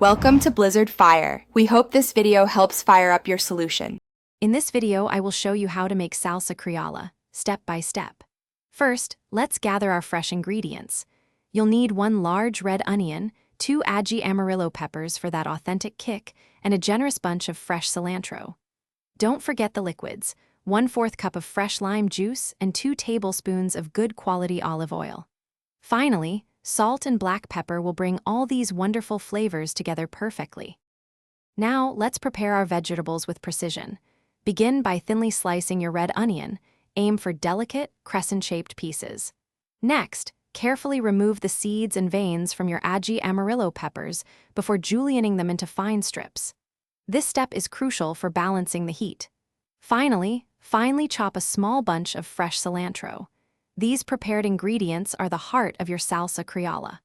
Welcome to Blizzard Fire. We hope this video helps fire up your solution. In this video, I will show you how to make salsa criolla, step by step. First, let's gather our fresh ingredients. You'll need 1 large red onion, 2 amarillo peppers for that authentic kick, and a generous bunch of fresh cilantro. Don't forget the liquids, 1/4 cup of fresh lime juice and 2 tablespoons of good quality olive oil. Finally, salt and black pepper will bring all these wonderful flavors together perfectly. Now, let's prepare our vegetables with precision. Begin by thinly slicing your red onion. Aim for delicate, crescent-shaped pieces. Next, carefully remove the seeds and veins from your amarillo peppers before julienning them into fine strips. This step is crucial for balancing the heat. Finally, finely chop a small bunch of fresh cilantro. These prepared ingredients are the heart of your salsa criolla.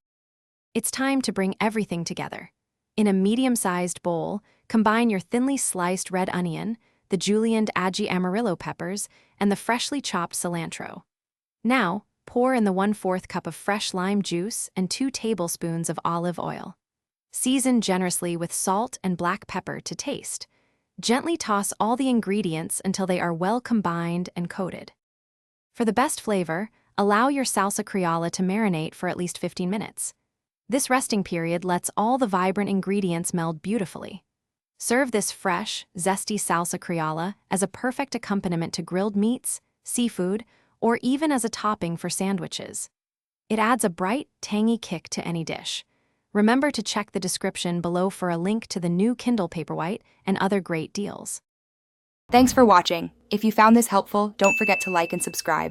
It's time to bring everything together. In a medium-sized bowl, combine your thinly sliced red onion, the julienned amarillo peppers, and the freshly chopped cilantro. Now, pour in the 1/4 cup of fresh lime juice and 2 tablespoons of olive oil. Season generously with salt and black pepper to taste. Gently toss all the ingredients until they are well combined and coated. For the best flavor, allow your salsa criolla to marinate for at least 15 minutes. This resting period lets all the vibrant ingredients meld beautifully. Serve this fresh, zesty salsa criolla as a perfect accompaniment to grilled meats, seafood, or even as a topping for sandwiches. It adds a bright, tangy kick to any dish. Remember to check the description below for a link to the new Kindle Paperwhite and other great deals. Thanks for watching. If you found this helpful, don't forget to like and subscribe.